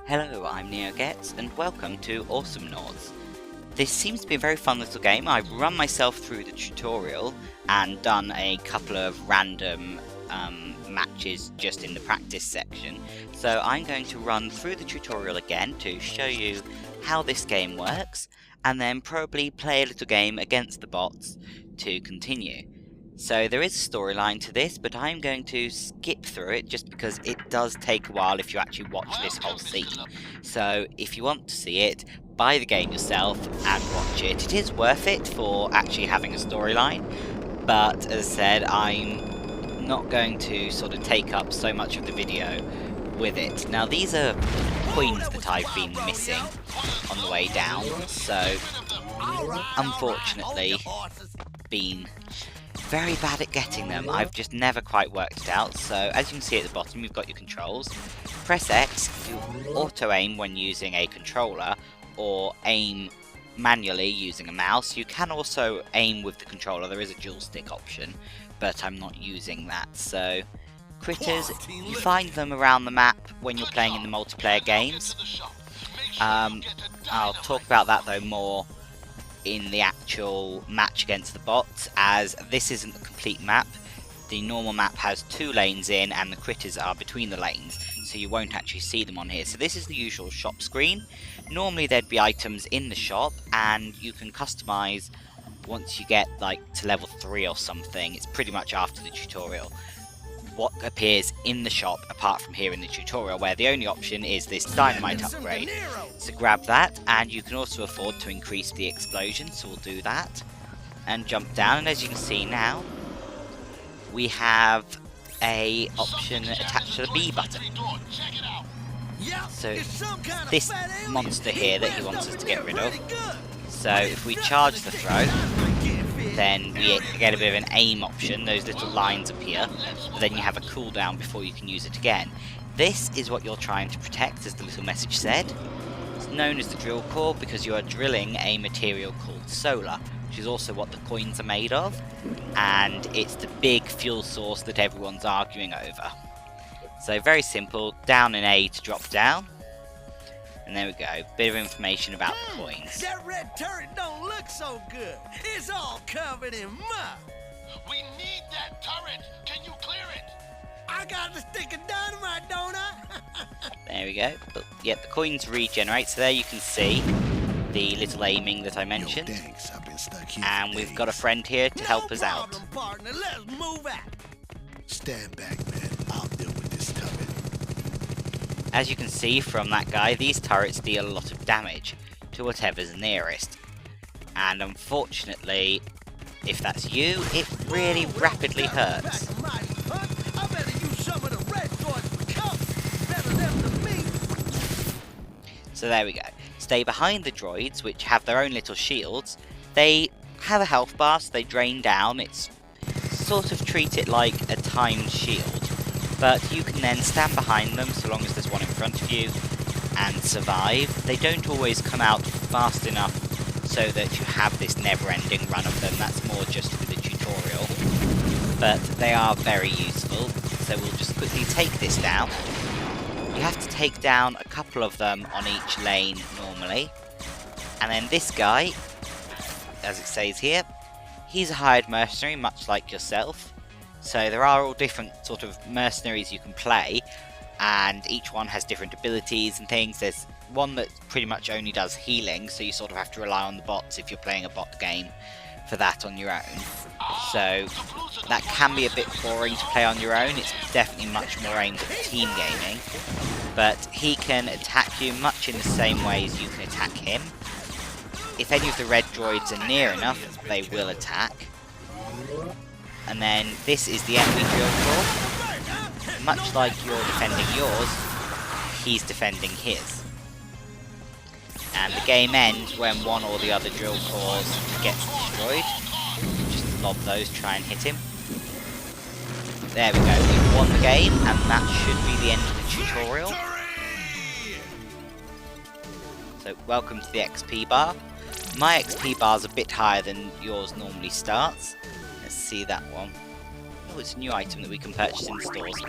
Hello, I'm NeoGets, and welcome to Awesomenauts. This seems to be a very fun little game. I've run myself through the tutorial and done a couple of random matches just in the practice section. So I'm going to run through the tutorial again to show you how this game works, and then probably play a little game against the bots to continue. So there is a storyline to this, but I'm going to skip through it just because it does take a while if you actually watch this whole scene. So if you want to see it, buy the game yourself and watch it. It is worth it for actually having a storyline, but as I said, I'm not going to sort of take up so much of the video with it. Now these are coins that I've been missing on the way down, so unfortunately been very bad at getting them. I've just never quite worked it out. So as you can see at the bottom, you've got your controls. Press X to auto-aim when using a controller, or aim manually using a mouse. You can also aim with the controller. There is a dual stick option, but I'm not using that. So critters, you find them around the map when you're playing in the multiplayer games. I'll talk about that though more in the actual match against the bots, as this isn't the complete map. The normal map has 2 lanes in and the critters are between the lanes, so you won't actually see them on here. So this is the usual shop screen. Normally there'd be items in the shop, and you can customize once you get like to level 3 or something. It's pretty much after the tutorial what appears in the shop, apart from here in the tutorial where the only option is this dynamite upgrade. So grab that, and you can also afford to increase the explosion, so we'll do that and jump down. And as you can see now, we have a option attached to the B button. So this monster here that he wants us to get rid of. So if we charge the throw, then we get a bit of an aim option. Those little lines appear, but then you have a cooldown before you can use it again. This is what you're trying to protect, as the little message said. It's known as the drill core because you are drilling a material called solar, which is also what the coins are made of, and it's the big fuel source that everyone's arguing over. So very simple, down and A to drop down. And there we go, bit of information about the coins. That red turret don't look so good. It's all covered in mud. We need that turret. Can you clear it? I got the stick of dynamite, don't I? There we go. But yeah, the coins regenerate, so there you can see the little aiming that I mentioned. Yo, thanks. I've been stuck here And we've got a friend here to help us out. No problem, partner. Let's move out. Stand back, man. I'll deal with this turret. As you can see from that guy, these turrets deal a lot of damage to whatever's nearest. And unfortunately, if that's you, it really rapidly hurts. I better use some of the red droids for cover. Better them than me. So there we go. Stay behind the droids, which have their own little shields. They have a health bar, so they drain down. It's sort of treat it like a timed shield. But you can then stand behind them so long as there's one in front of you and survive. They don't always come out fast enough so that you have this never-ending run of them. That's more just for the tutorial. But they are very useful, so we'll just quickly take this down. You have to take down a couple of them on each lane normally. And then this guy, as it says here, he's a hired mercenary, much like yourself. So there are all different sort of mercenaries you can play, and each one has different abilities and things. There's one that pretty much only does healing, so you sort of have to rely on the bots if you're playing a bot game for that on your own. So that can be a bit boring to play on your own. It's definitely much more aimed at team gaming, but he can attack you much in the same way as you can attack him. If any of the red droids are near enough, they will attack. And then this is the enemy drill core. Much like you're defending yours, he's defending his. And the game ends when one or the other drill cores gets destroyed. Just lob those, try and hit him. There we go, we've won the game, and that should be the end of the tutorial. So welcome to the XP bar. My XP bar's a bit higher than yours normally starts. Let's see that one. Oh, it's a new item that we can purchase in the stores.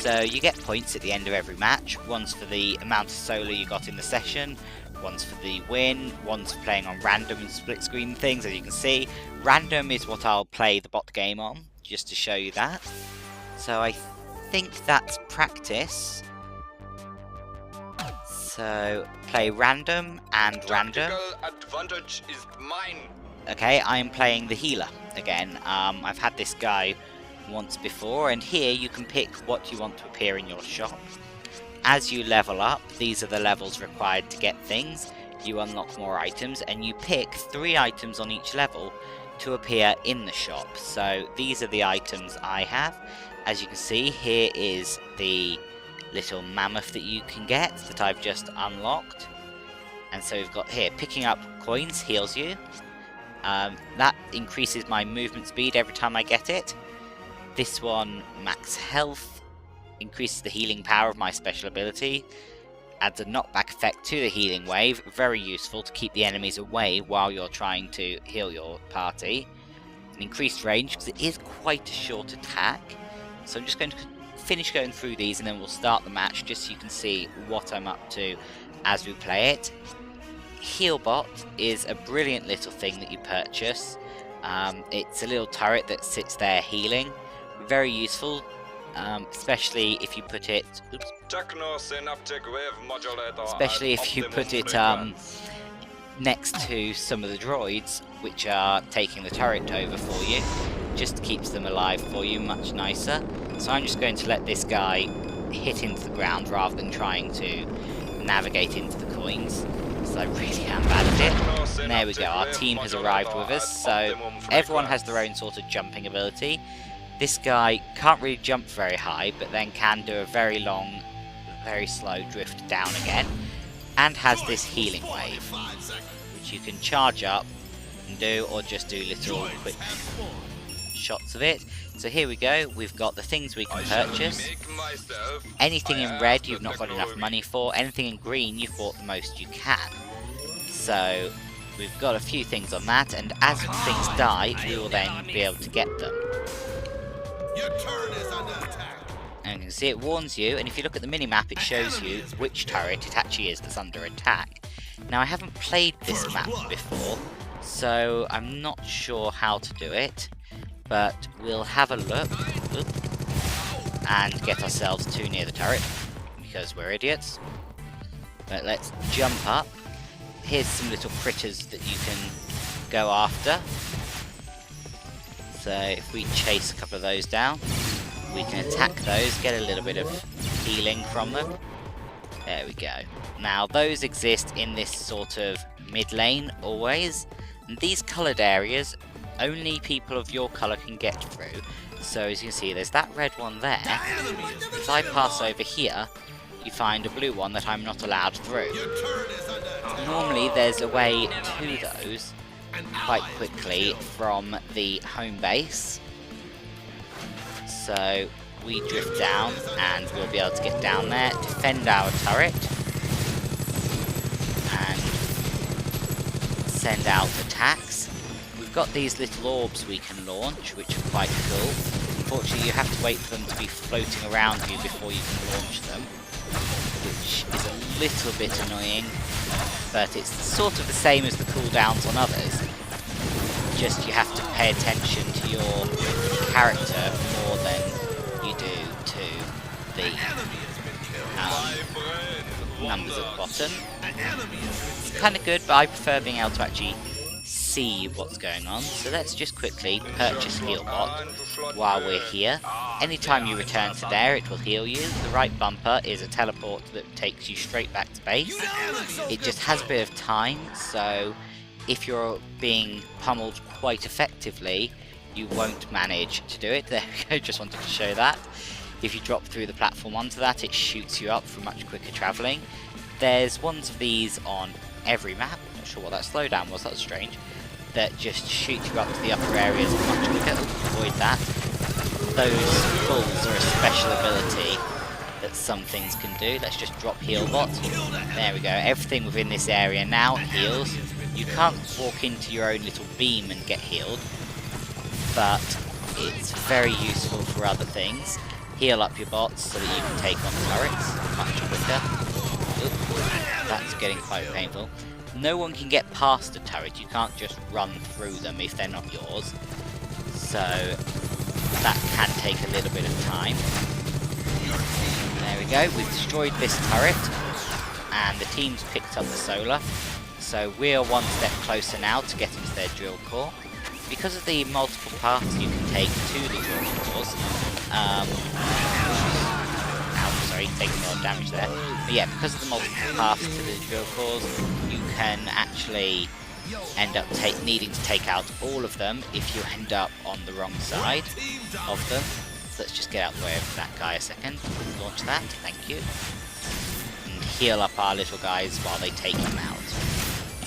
So you get points at the end of every match. One's for the amount of solo you got in the session, one's for the win, one's for playing on random and split screen things. As you can see, random is what I'll play the bot game on, just to show you that. So I think that's practice. So play random and random. Advantage is mine. Okay, I am playing the healer again. I've had this guy once before, and here you can pick what you want to appear in your shop. As you level up, these are the levels required to get things. You unlock more items, and you pick 3 items on each level to appear in the shop. So these are the items I have. As you can see, here is the little mammoth that you can get that I've just unlocked. And so we've got here, picking up coins heals you. That increases my movement speed every time I get it. This one, max health, increases the healing power of my special ability. Adds a knockback effect to the healing wave, very useful to keep the enemies away while you're trying to heal your party. An increased range, because it is quite a short attack. So I'm just going to finish going through these and then we'll start the match just so you can see what I'm up to as we play it. Healbot is a brilliant little thing that you purchase. It's a little turret that sits there healing. Very useful, especially if you put it... Oops. Especially if you put it next to some of the droids, which are taking the turret over for you. Just keeps them alive for you, much nicer. So I'm just going to let this guy hit into the ground rather than trying to navigate into the coins. So I really am bad at it. And there we go, our team has arrived with us. So everyone has their own sort of jumping ability. This guy can't really jump very high, but then can do a very long, very slow drift down again. And has this healing wave, which you can charge up and do, or just do little quick shots of it. So here we go, we've got the things we can purchase. Anything in red you've not got enough money for, anything in green you've bought the most you can. So we've got a few things on that, and as things die, we will then be able to get them. Your turret is under attack. And you can see it warns you, and if you look at the minimap it shows you which turret it actually is that's under attack. Now I haven't played this map before, so I'm not sure how to do it, but we'll have a look and get ourselves too near the turret, because we're idiots. But let's jump up. Here's some little critters that you can go after. So if we chase a couple of those down, we can attack those, get a little bit of healing from them. There we go. Now those exist in this sort of mid lane always, and these coloured areas only people of your colour can get through. So as you can see, there's that red one there. If I pass over here, you find a blue one that I'm not allowed through. Normally there's a way to those quite quickly from the home base. So we drift down and we'll be able to get down there, defend our turret, and send out attacks. We've got these little orbs we can launch, which are quite cool. Unfortunately, you have to wait for them to be floating around you before you can launch them, which is a little bit annoying, but it's sort of the same as the cooldowns on others. Just you have to pay attention to your character more than you do to the numbers at the bottom. It's kind of good, but I prefer being able to actually see what's going on. So let's just quickly purchase Healbot while we're here. Anytime you return to there, it will heal you. The right bumper is a teleport that takes you straight back to base. It just has a bit of time, so if you're being pummeled quite effectively, you won't manage to do it. There we go, just wanted to show that. If you drop through the platform onto that, it shoots you up for much quicker travelling. There's ones of these on every map. Not sure what that slowdown was, that was strange. That just shoot you up to the upper areas much quicker. Avoid that. Those fulls are a special ability that some things can do. Let's just drop Healbot. There we go, everything within this area now heals. You can't walk into your own little beam and get healed, but it's very useful for other things. heal up your bots so that you can take on turrets much quicker. Oop, that's getting quite painful. No one can get past a turret, you can't just run through them if they're not yours. So that can take a little bit of time. There we go, we've destroyed this turret, and the team's picked up the solar. So we're one step closer now to getting to their drill core. Because of the multiple paths you can take to the drill cores, ow, sorry, taking a lot of damage there. But yeah, because of the multiple paths to the drill cores, you can actually end up needing to take out all of them if you end up on the wrong side of them. So let's just get out of the way of that guy a second. Launch that, thank you. And heal up our little guys while they take them out.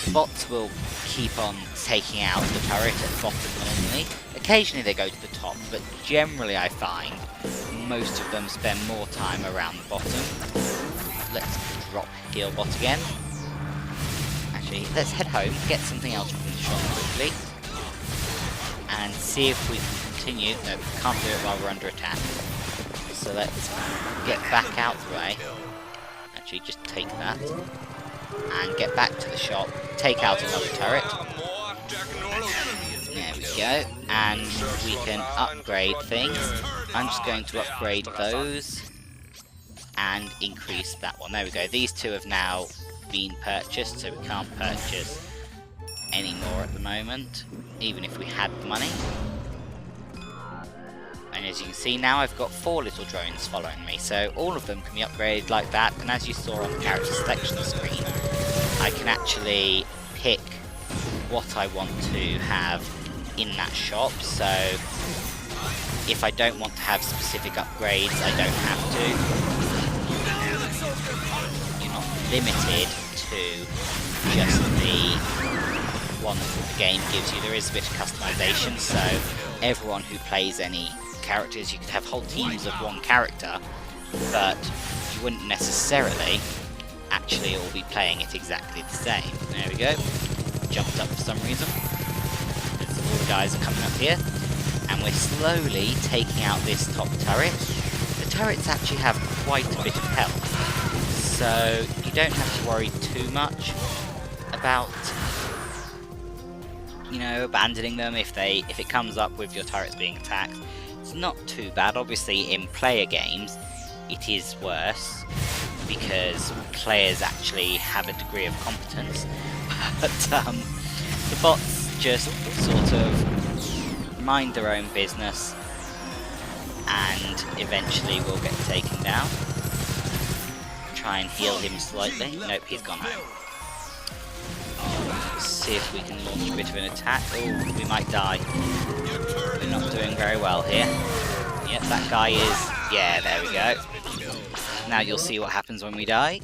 The bots will keep on taking out the turret at the bottom normally. Occasionally they go to the top, but generally I find most of them spend more time around the bottom. Let's drop heal bot again. Actually, let's head home, get something else from the shop quickly, and see if we can continue. No, we can't do it while we're under attack. So let's get back out the way. Actually, just take that. And get back to the shop, take out another turret. There we go. And we can upgrade things. I'm just going to upgrade those and increase that one. There we go. These two have now been purchased, so we can't purchase any more at the moment, even if we had the money. And as you can see now, I've got 4 little drones following me, so all of them can be upgraded like that. And as you saw on the character selection screen, I can actually pick what I want to have in that shop. So if I don't want to have specific upgrades, I don't have to. You're not limited to just the ones that the game gives you. There is a bit of customization, so everyone who plays any characters, you could have whole teams of one character, but you wouldn't necessarily actually all be playing it exactly the same. There we go. Jumped up for some reason. All the guys are coming up here, and we're slowly taking out this top turret. The turrets actually have quite a bit of health, so you don't have to worry too much about, you know, abandoning them if it comes up with your turrets being attacked. It's not too bad. Obviously in player games it is worse because players actually have a degree of competence, but the bots just sort of mind their own business and eventually will get taken down. Try and heal him slightly. Nope, he's gone home. Let's see if we can launch a bit of an attack. Oh, we might die. We're not doing very well here. Yep, that guy is... Yeah, there we go. Now you'll see what happens when we die.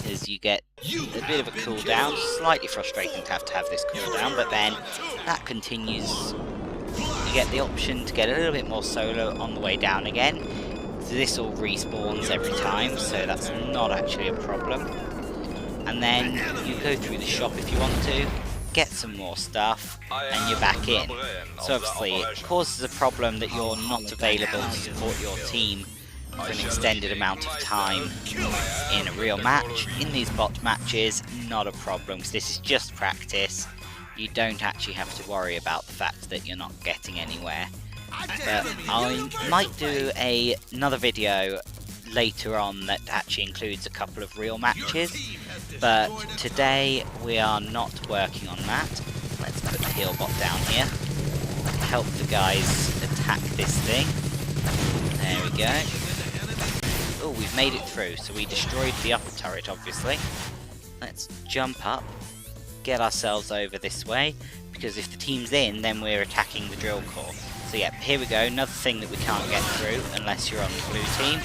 Is you get a bit of a cooldown. Slightly frustrating to have this cooldown, but then that continues. You get the option to get a little bit more solo on the way down again. So this all respawns every time, so that's not actually a problem. And then you go through the shop if you want to, get some more stuff, and you're back in. So obviously it causes a problem that you're not available to support your team for an extended amount of time in a real match. In these bot matches, not a problem, because this is just practice. You don't actually have to worry about the fact that you're not getting anywhere. But I might do another video later on that actually includes a couple of real matches, but today we are not working on that. Let's put the heal bot down here, help the guys attack this thing. There we go. Oh, we've made it through, so we destroyed the upper turret obviously. Let's jump up, get ourselves over this way, because if the team's in, then we're attacking the drill core. So yeah, here we go, another thing that we can't get through unless you're on the blue team.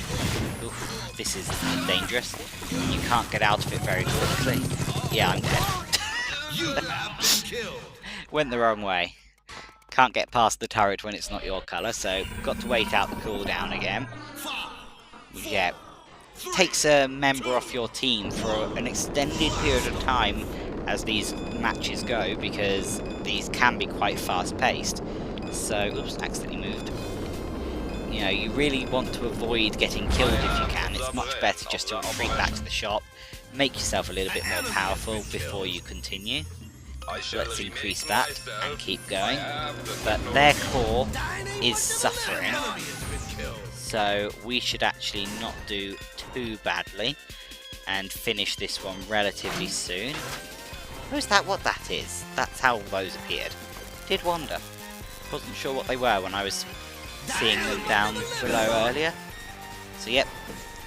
Oof, this is dangerous. You can't get out of it very quickly. Yeah, I'm dead. Went the wrong way. Can't get past the turret when it's not your colour, so got to wait out the cooldown again. Yeah, takes a member off your team for an extended period of time as these matches go, because these can be quite fast paced. So, oops, accidentally moved. You know, you really want to avoid getting killed if you can. It's much better just to retreat back to the shop, make yourself a little bit more powerful before you continue. Let's increase that and keep going. But their core is suffering, so we should actually not do too badly and finish this one relatively soon. Is that what that is? That's how those appeared. Did wonder. Wasn't sure what they were when I was seeing them down below earlier. So yep,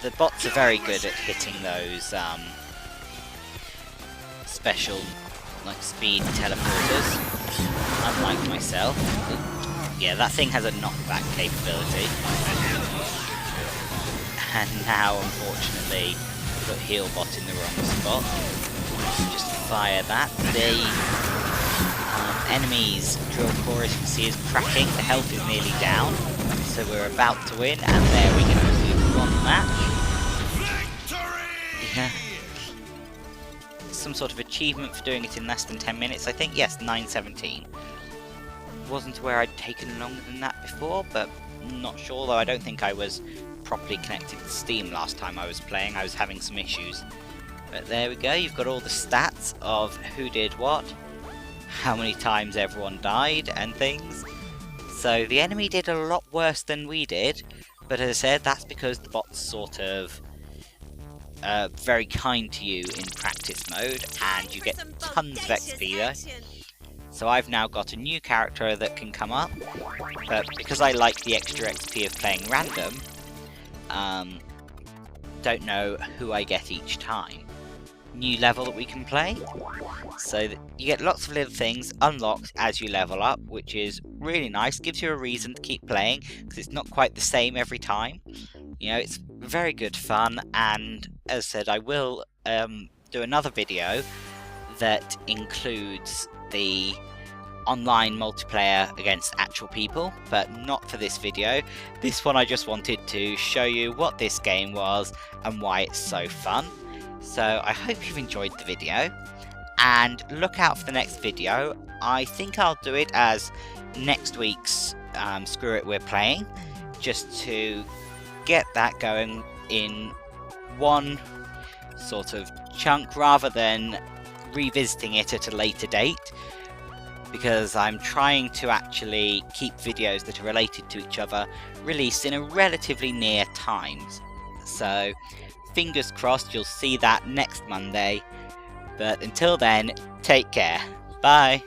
the bots are very good at hitting those special like speed teleporters, unlike myself. Yeah, that thing has a knockback capability. And now, unfortunately, put Healbot in the wrong spot. Just fire that. The enemy's drill core, as you can see, is cracking. The health is nearly down, so we're about to win. And there we go. So we've won the match. Yeah. Some sort of achievement for doing it in less than 10 minutes, I think. Yes, 9:17. Wasn't aware I'd taken longer than that before, but not sure, though I don't think I was properly connected to Steam last time I was playing. I was having some issues. But there we go, you've got all the stats of who did what, how many times everyone died and things. So the enemy did a lot worse than we did, but as I said, that's because the bots sort of very kind to you in practice mode, and you get tons of XP though. So I've now got a new character that can come up, but because I like the extra XP of playing random, don't know who I get each time. New level that we can play, so that you get lots of little things unlocked as you level up, which is really nice, gives you a reason to keep playing, because it's not quite the same every time. You know, it's very good fun, and as I said, I will do another video that includes the online multiplayer against actual people, but not for this video. This one I just wanted to show you what this game was and why it's so fun. So I hope you've enjoyed the video, and look out for the next video. I think I'll do it as next week's Screw It We're Playing, just to get that going in one sort of chunk rather than revisiting it at a later date, because I'm trying to actually keep videos that are related to each other released in a relatively near time. So fingers crossed you'll see that next Monday, but until then, take care. Bye.